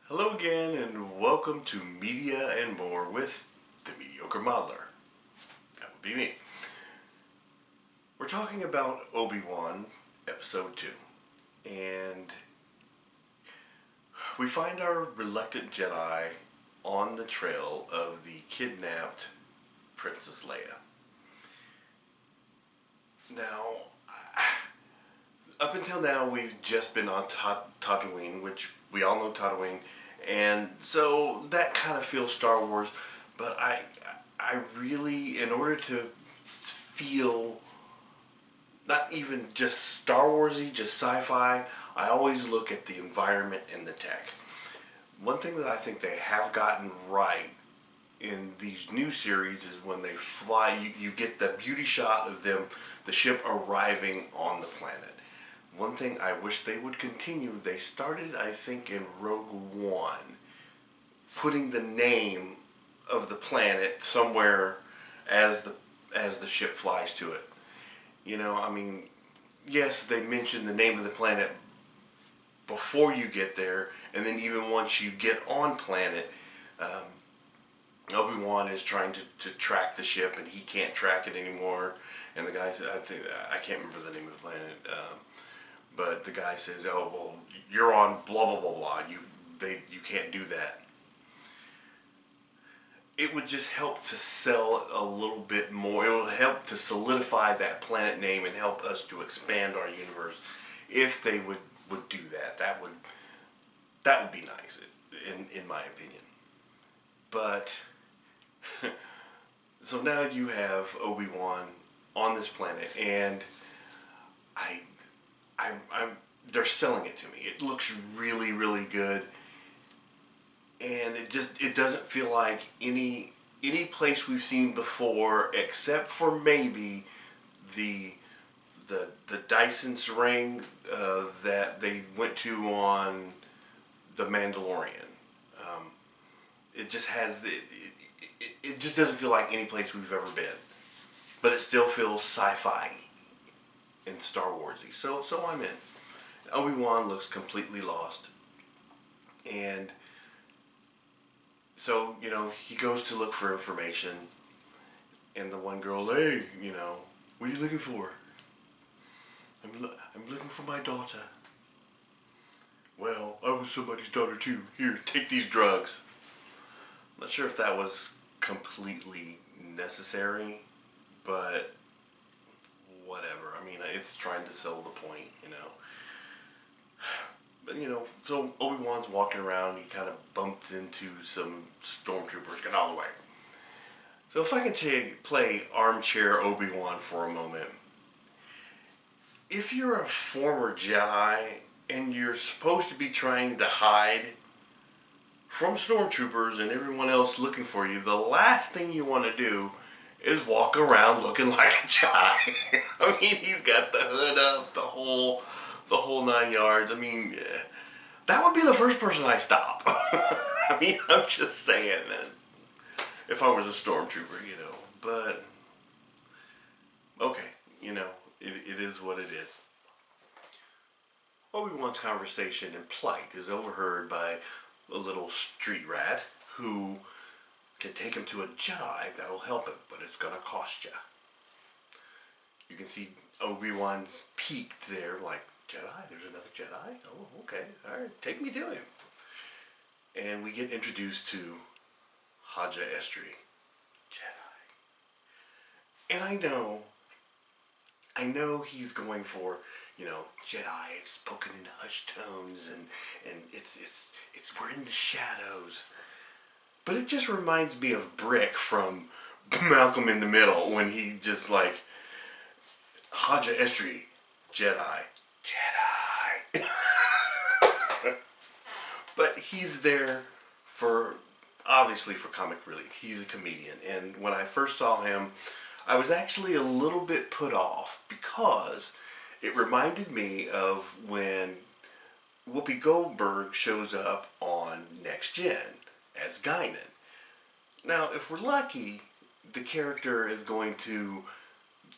Hello again and welcome to Media and More with the Mediocre Modeler. That would be me. We're talking about Obi-Wan Episode 2. And we find our reluctant Jedi on the trail of the kidnapped Princess Leia. Now, up until now we've just been on Tatooine, which we all know Tatooine, and so that kind of feels Star Wars, but I really, in order to feel not even just Star Warsy, just sci-fi, I always look at the environment and the tech. One thing that I think they have gotten right in these new series is when they fly, you get the beauty shot of them, the ship arriving on the planet. One thing I wish they would continue, they started, I think, in Rogue One, putting the name of the planet somewhere as the ship flies to it. You know, I mean, yes, they mention the name of the planet before you get there, and then even once you get on planet, Obi-Wan is trying to track the ship, and he can't track it anymore. And the guy said, I can't remember the name of the planet. But the guy says, "Oh well, you're on blah blah blah blah. You can't do that." It would just help to sell a little bit more. It would help to solidify that planet name and help us to expand our universe if they would do that. That would be nice, in my opinion. But so now you have Obi-Wan on this planet, and they're selling it to me. It looks really, really good, and it doesn't feel like any place we've seen before, except for maybe the Dyson's ring that they went to on the Mandalorian. It just has it just doesn't feel like any place we've ever been, but it still feels sci-fi and Star Warsy. So I'm in. Obi-Wan looks completely lost. And so, he goes to look for information. And the one girl, "Hey, what are you looking for?" I'm looking for my daughter." "Well, I was somebody's daughter too. Here, take these drugs." I'm not sure if that was completely necessary, but whatever. I mean, it's trying to sell the point, But, so Obi-Wan's walking around. He kind of bumped into some stormtroopers. Get out of the way. So if I can play armchair Obi-Wan for a moment. If you're a former Jedi and you're supposed to be trying to hide from stormtroopers and everyone else looking for you, the last thing you want to do is walk around looking like a Jedi. I mean, he's got the hood up, the whole 9 yards. I mean, that would be the first person I stop. I mean, I'm just saying that if I was a stormtrooper, But okay, it is what it is. Obi-Wan's conversation and plight is overheard by a little street rat who can take him to a Jedi that'll help him, but it's gonna cost you. You can see Obi-Wan's peaked there, like, "Jedi? There's another Jedi? Oh, okay. Alright, take me to him." And we get introduced to Haja Estri, Jedi. And I know he's going for, Jedi, it's spoken in hushed tones, and it's we're in the shadows. But it just reminds me of Brick from Malcolm in the Middle when he just like, "Haja Estri, Jedi, Jedi." But he's there obviously for comic relief. He's a comedian. And when I first saw him, I was actually a little bit put off because it reminded me of when Whoopi Goldberg shows up on Next Gen as Guinan. Now, if we're lucky, the character is going to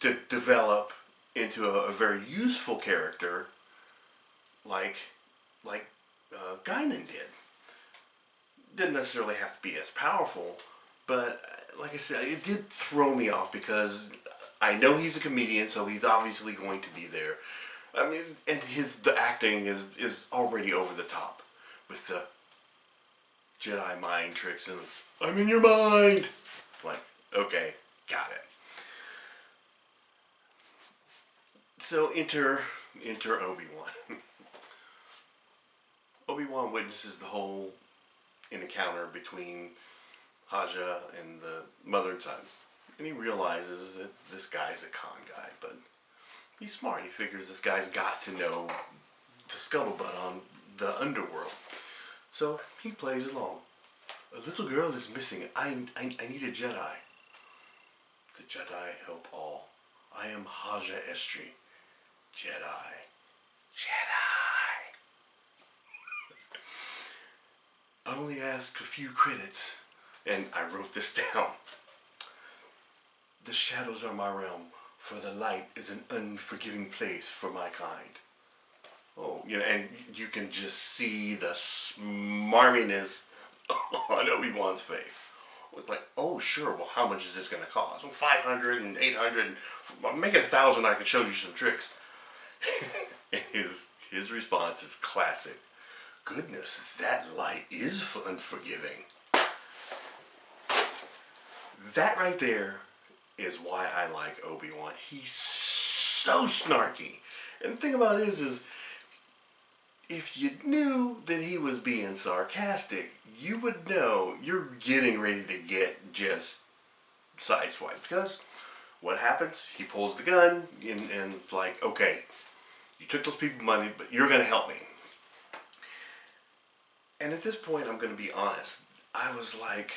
develop into a very useful character like Guinan did. didn't necessarily have to be as powerful, but like I said, it did throw me off because I know he's a comedian, so he's obviously going to be there. I mean, and the acting is already over the top with the Jedi mind tricks and I'm in your mind. Like, okay, got it. So enter Obi-Wan. Obi-Wan witnesses the whole encounter between Haja and the mother and son. And he realizes that this guy's a con guy, but he's smart. He figures this guy's got to know the scuttlebutt on the underworld. So he plays along. A little girl is missing. I need a Jedi. The Jedi help all. I am Haja Estri. Jedi. I only ask a few credits, and I wrote this down. The shadows are my realm, for the light is an unforgiving place for my kind. Oh, and you can just see the smarminess on Obi-Wan's face. It's like, oh, sure, well, how much is this going to cost? Well, 500 and 800, make it 1,000, I can show you some tricks. And his response is classic. Goodness, that light is unforgiving. That right there is why I like Obi-Wan. He's so snarky. And the thing about it is if you knew that he was being sarcastic, you would know you're getting ready to get just sideswiped. Because what happens? He pulls the gun and it's like, okay, you took those people money, but you're going to help me. And at this point, I'm going to be honest. I was like,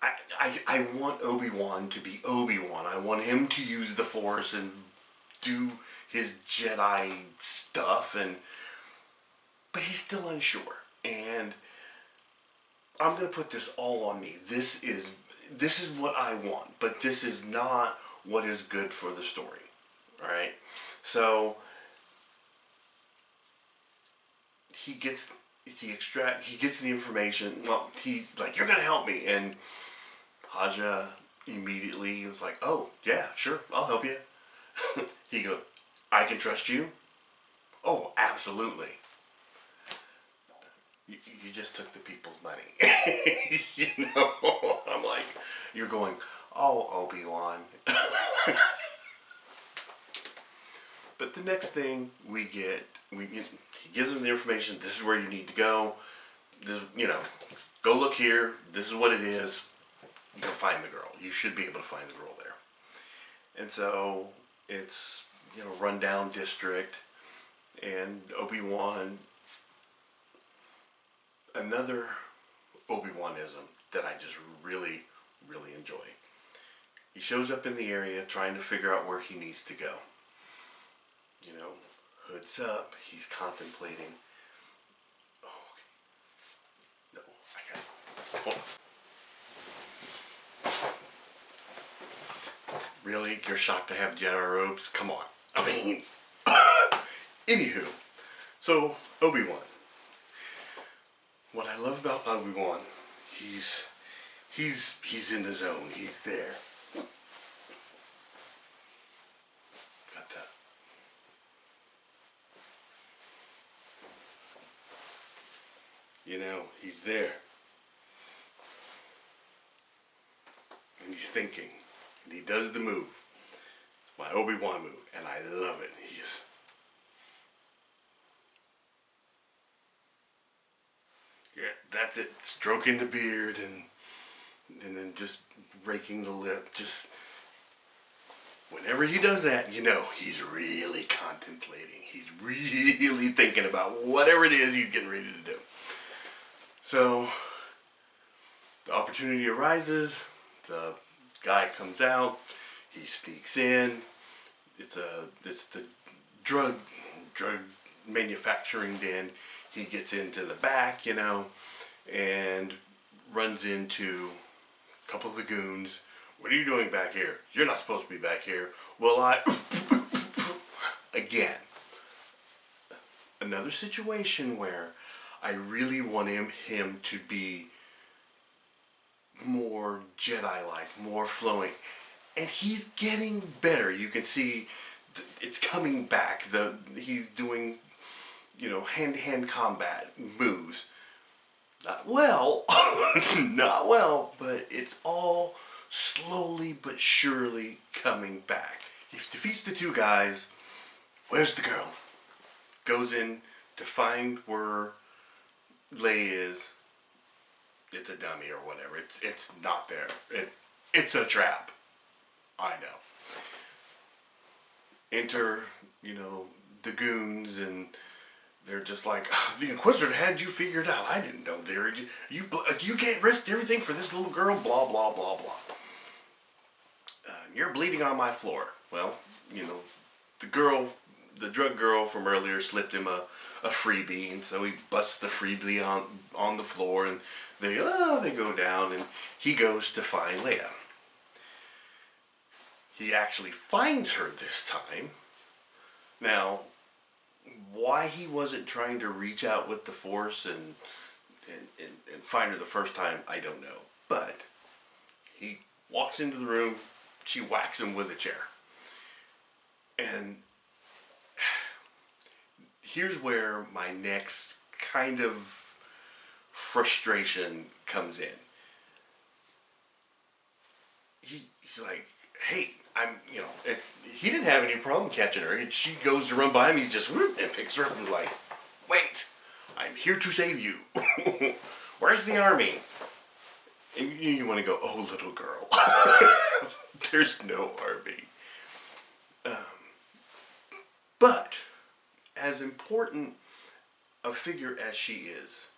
I want Obi-Wan to be Obi-Wan. I want him to use the Force and do his Jedi stuff, but he's still unsure. And I'm going to put this all on me. This is what I want, but this is not what is good for the story. All right? So he gets the information. Well, he's like, you're going to help me. And Haja immediately was like, oh, yeah, sure, I'll help you. He goes, I can trust you? Oh, absolutely. You just took the people's money. I'm like, you're going, oh, Obi-Wan. But the next thing he gives him the information. This is where you need to go. This, go look here. This is what it is. Go find the girl. You should be able to find the girl there. And so it's rundown district, and Obi-Wan. Another Obi-Wanism that I just really, really enjoy. He shows up in the area trying to figure out where he needs to go. Hood's up. He's contemplating. Oh, okay. No, I got it. Hold on. Really? You're shocked to have Jedi robes? Come on. I mean, anywho. So, Obi-Wan. What I love about Obi-Wan, he's in the zone. He's there. Got that. He's there. And he's thinking. And he does the move. It's my Obi-Wan move. And I love it. Yeah, that's it. Stroking the beard and then just raking the lip. Just whenever he does that, he's really contemplating. He's really thinking about whatever it is he's getting ready to do. So the opportunity arises. The guy comes out. He sneaks in. It's the drug manufacturing den. He gets into the back, and runs into a couple of the goons. What are you doing back here? You're not supposed to be back here. Well, again, another situation where I really want him to be more Jedi-like, more flowing. And he's getting better. You can see it's coming back. He's doing, hand-to-hand combat moves. Not well, not well, but it's all slowly but surely coming back. He defeats the two guys. Where's the girl? Goes in to find where Leia is. It's a dummy or whatever. It's not there. It's a trap. I know. Enter, the goons, and they're just like, oh, the Inquisitor had you figured out. I didn't know there. You can't risk everything for this little girl. Blah blah blah blah. You're bleeding on my floor. Well, the drug girl from earlier slipped him a freebie, and so he busts the freebie on the floor, and they go down, and he goes to find Leia. He actually finds her this time. Now, why he wasn't trying to reach out with the Force and find her the first time, I don't know. But he walks into the room, she whacks him with a chair. And here's where my next kind of frustration comes in. He's like, hey, he didn't have any problem catching her. And she goes to run by him, he just whoop, and picks her up and like, wait, I'm here to save you. Where's the army? And you want to go, oh, little girl. There's no army. But as important a figure as she is,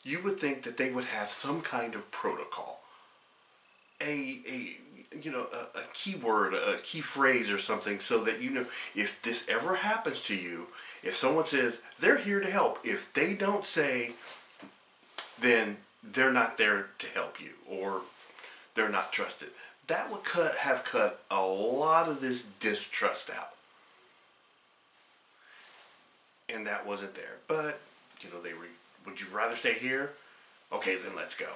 you would think that they would have some kind of protocol. A keyword, a key phrase or something, so that if this ever happens to you, if someone says they're here to help, if they don't say, then they're not there to help you, or they're not trusted. That would have cut a lot of this distrust out. And that wasn't there. But, would you rather stay here? Okay, then let's go.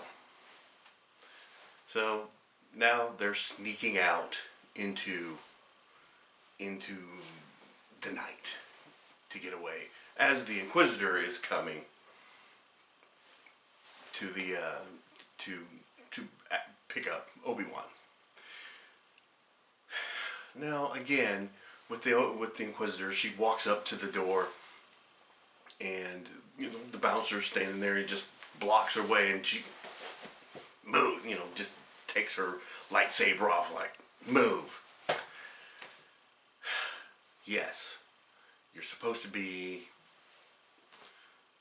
So now they're sneaking out into the night to get away, as the Inquisitor is coming to the to pick up Obi-Wan. Now again, with the Inquisitor, she walks up to the door, and the bouncer's standing there. He just blocks her way, and she just takes her lightsaber off, like, move. Yes, you're supposed to be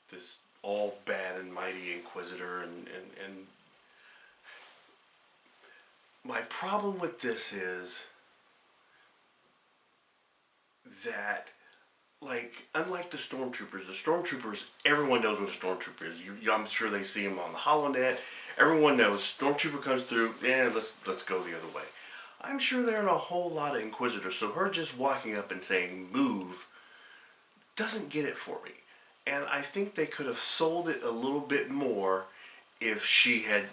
this all bad and mighty Inquisitor, and my problem with this is that, like, unlike the Stormtroopers, everyone knows what a Stormtrooper is. I'm sure they see him on the HoloNet. Everyone knows Stormtrooper comes through, let's go the other way. I'm sure there are a whole lot of Inquisitors, so her just walking up and saying move doesn't get it for me. And I think they could have sold it a little bit more if she had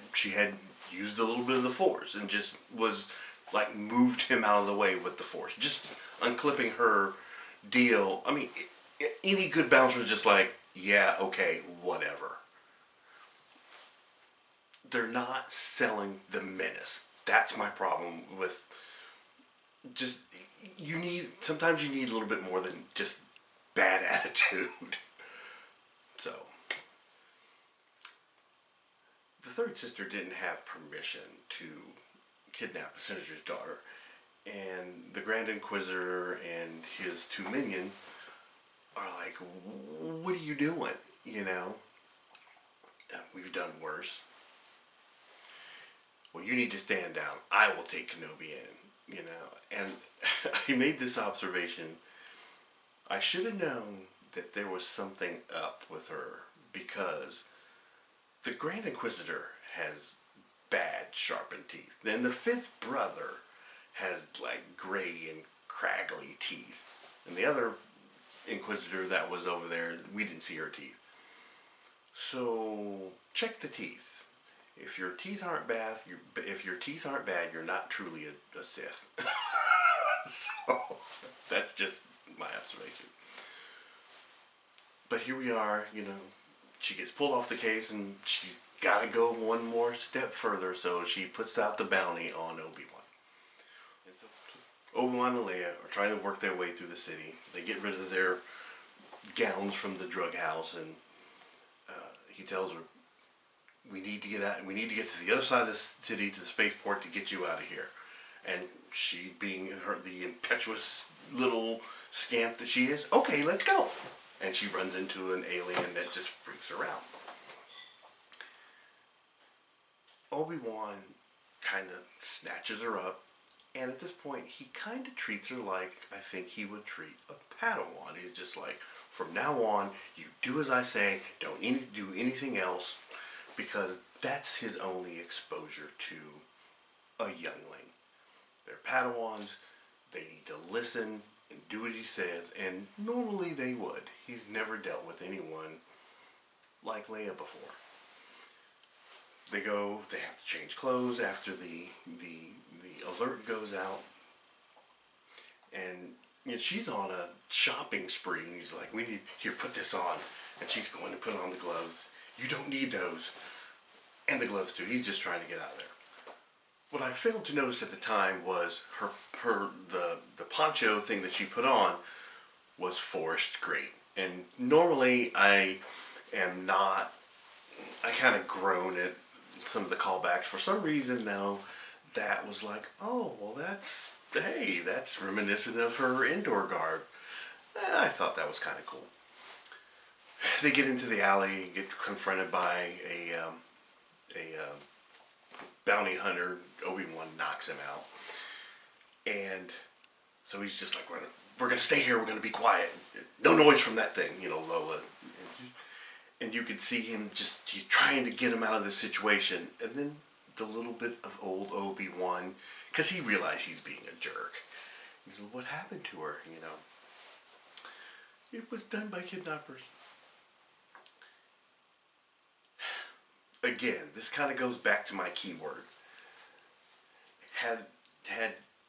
used a little bit of the Force and just was like moved him out of the way with the Force, just unclipping her deal. I mean, any good bouncer is just like, yeah, okay, whatever. They're not selling the menace. That's my problem with just, sometimes you need a little bit more than just bad attitude. So, the third sister didn't have permission to kidnap the senator's daughter, and the Grand Inquisitor and his two minions are like, what are you doing? We've done worse. Well, you need to stand down. I will take Kenobi in, And I made this observation. I should have known that there was something up with her, because the Grand Inquisitor has bad, sharpened teeth. Then the fifth brother has, like, gray and craggly teeth. And the other Inquisitor that was over there, we didn't see her teeth. So, check the teeth. if your teeth aren't bad, you're not truly a Sith. So that's just my observation. But here we are, she gets pulled off the case and she's got to go one more step further, so she puts out the bounty on Obi-Wan. And so Obi-Wan and Leia are trying to work their way through the city. They get rid of their gowns from the drug house, and he tells her, we need to get out. We need to get to the other side of the city, to the spaceport, to get you out of here. And she, being the impetuous little scamp that she is, okay, let's go. And she runs into an alien that just freaks her out. Obi-Wan kind of snatches her up, and at this point, he kind of treats her like I think he would treat a Padawan. He's just like, from now on, you do as I say, don't do anything else, because that's his only exposure to a youngling. They're Padawans, they need to listen and do what he says, and normally they would. He's never dealt with anyone like Leia before. They have to change clothes after the alert goes out, and she's on a shopping spree, and he's like, here, put this on, and she's going to put on the gloves. You don't need those, and the gloves too. He's just trying to get out of there. What I failed to notice at the time was the poncho thing that she put on was forest green. And normally I kind of groan at some of the callbacks. For some reason now, that was like, oh, well that's reminiscent of her indoor garb. I thought that was kind of cool. They get into the alley, get confronted by a bounty hunter. Obi-Wan knocks him out, and so he's just like, we're gonna stay here, we're gonna be quiet, no noise from that thing, Lola. And you could see him he's trying to get him out of the situation, and then the little bit of old Obi-Wan, because he realized he's being a jerk. He said, what happened to her? It was done by kidnappers. Again, this kind of goes back to my keyword. Had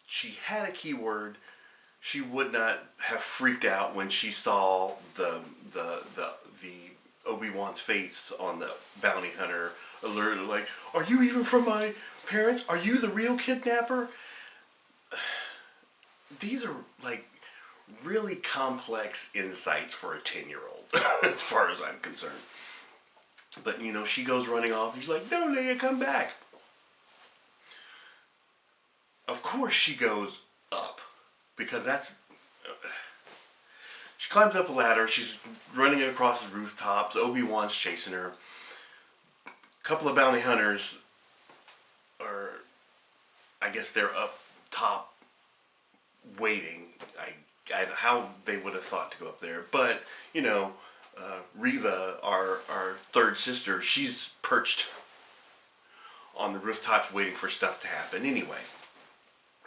she had a keyword, she would not have freaked out when she saw the Obi-Wan's face on the bounty hunter alert. Like, are you even from my parents? Are you the real kidnapper? These are like really complex insights for a 10-year-old, as far as I'm concerned. But she goes running off. He's like, no, Leia, come back. Of course she goes up, because she climbs up a ladder. She's running across the rooftops. Obi-Wan's chasing her. A couple of bounty hunters I guess they're up top waiting. How they would have thought to go up there. But, Reva, our third sister, she's perched on the rooftops waiting for stuff to happen anyway.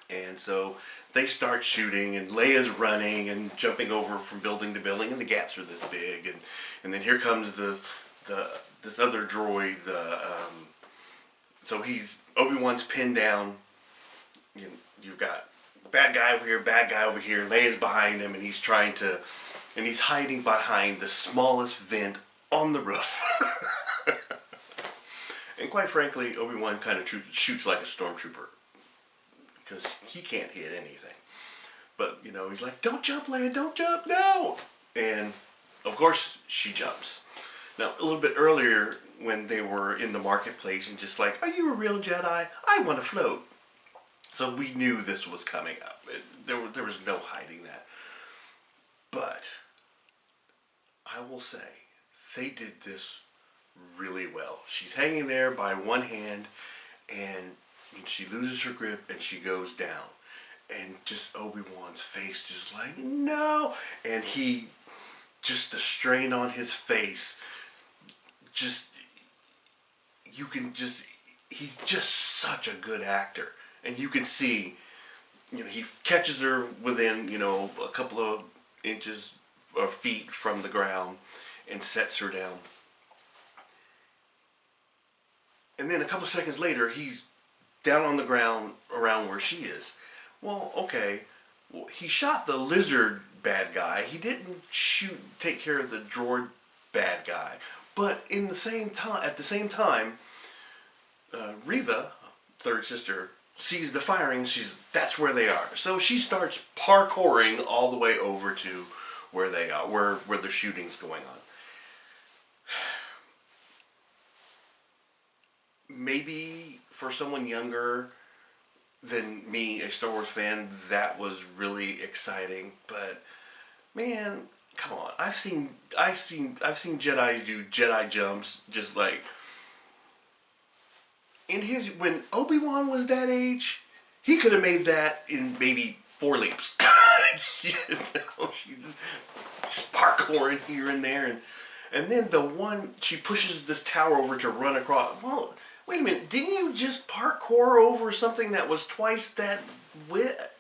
And so they start shooting, and Leia's running and jumping over from building to building, and the gaps are this big, and then here comes this other droid. So Obi-Wan's pinned down. You've got bad guy over here. Leia's behind him, and he's hiding behind the smallest vent on the roof. And quite frankly, Obi-Wan kind of shoots like a stormtrooper, because he can't hit anything. But, he's like, don't jump, Leia, don't jump, no! And, of course, she jumps. Now, a little bit earlier, when they were in the marketplace and just like, are you a real Jedi? I want to float. So we knew this was coming up. There was no hiding that. But, I will say, they did this really well. She's hanging there by one hand, and she loses her grip and she goes down, and just Obi-Wan's face just like, no, and he, just the strain on his face, he's just such a good actor. And you can see, he catches her within, a couple of inches or feet from the ground and sets her down. And then a couple seconds later, he's down on the ground around where she is. Well, okay. Well, he shot the lizard bad guy. He didn't take care of the droid bad guy. But at the same time, Reva, third sister, sees the firing. That's where they are. So she starts parkouring all the way over to where they are, where the shooting's going on. Maybe for someone younger than me, a Star Wars fan, that was really exciting. But man, come on! I've seen Jedi do Jedi jumps just like when Obi-Wan was that age, he could have made that in maybe 4 leaps. She's just parkouring here and there, and then the one she pushes this tower over to run across. Well, wait a minute, didn't you just parkour over something that was twice that width?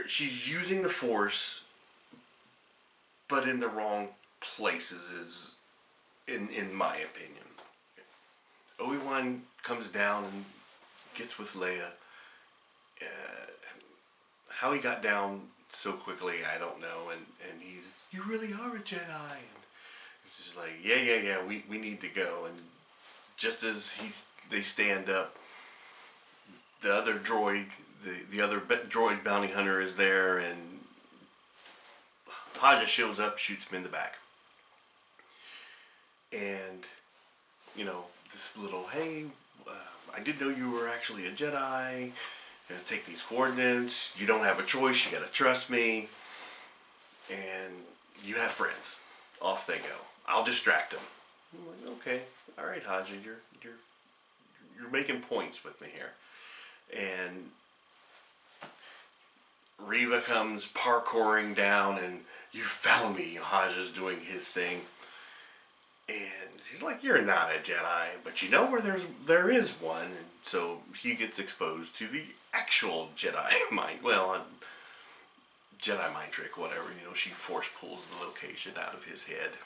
She's using the Force, but in the wrong places, is in my opinion. Obi-Wan comes down and gets with Leia. How he got down so quickly, I don't know. And you really are a Jedi. And it's just like, yeah, we need to go. And just as they stand up, the other droid, the other droid bounty hunter is there, and Haja shows up, shoots him in the back. And, this little, hey, I didn't know you were actually a Jedi. Gonna take these coordinates. You don't have a choice. You gotta trust me. And you have friends. Off they go. I'll distract them. I'm like, okay, all right, Haja, you're making points with me here. And Reva comes parkouring down, and you found me. Haja's doing his thing. And she's like, you're not a Jedi, but you know where there is one. And so he gets exposed to the actual Jedi mind. Well, Jedi mind trick, whatever. She force pulls the location out of his head.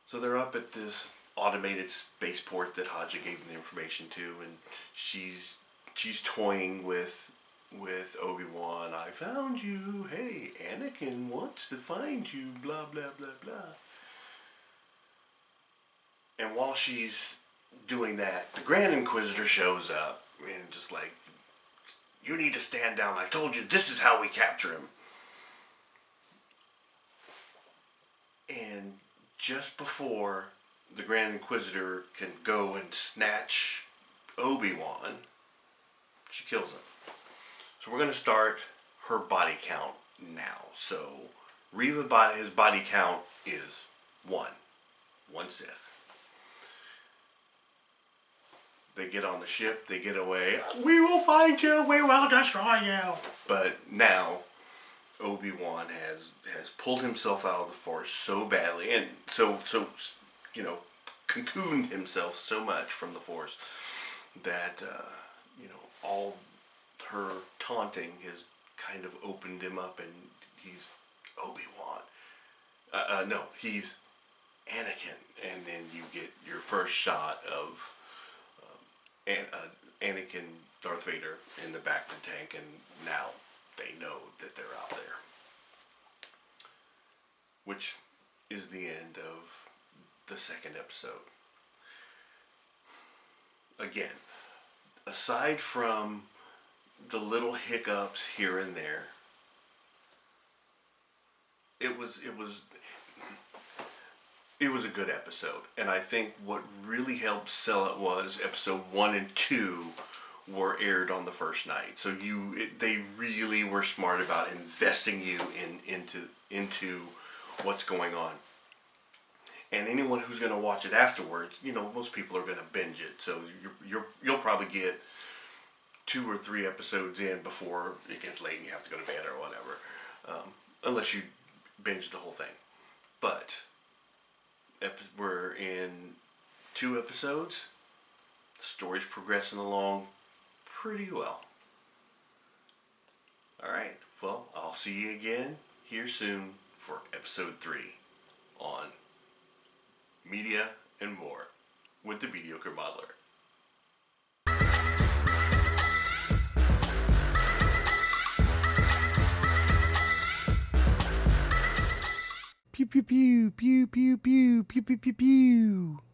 So they're up at this automated spaceport that Haja gave them the information to, and she's toying with Obi-Wan. I found you. Hey, Anakin wants to find you. Blah blah blah blah. And while she's doing that, the Grand Inquisitor shows up and just like, you need to stand down. I told you this is how we capture him. And just before the Grand Inquisitor can go and snatch Obi-Wan, she kills him. So we're going to start her body count now. So his body count is 1 Sith. They get on the ship, they get away. We will find you, we will destroy you. But now, Obi-Wan has pulled himself out of the Force so badly, and so cocooned himself so much from the Force that, all her taunting has kind of opened him up, and he's Obi-Wan. No, he's Anakin. And then you get your first shot of Anakin, Darth Vader in the back of the tank, and now they know that they're out there. Which is the end of the second episode. Again, aside from the little hiccups here and there, it was a good episode. And I think what really helped sell it was episode 1 and 2 were aired on the first night. So they really were smart about investing you into what's going on. And anyone who's going to watch it afterwards, most people are going to binge it. So you'll probably get 2 or 3 episodes in before it gets late and you have to go to bed or whatever. Unless you binge the whole thing. But we're in 2 episodes. The story's progressing along pretty well. Alright, well, I'll see you again here soon for episode 3 on media, and more with the Mediocre Modeler. Pew pew pew pew pew pew pew pew pew pew.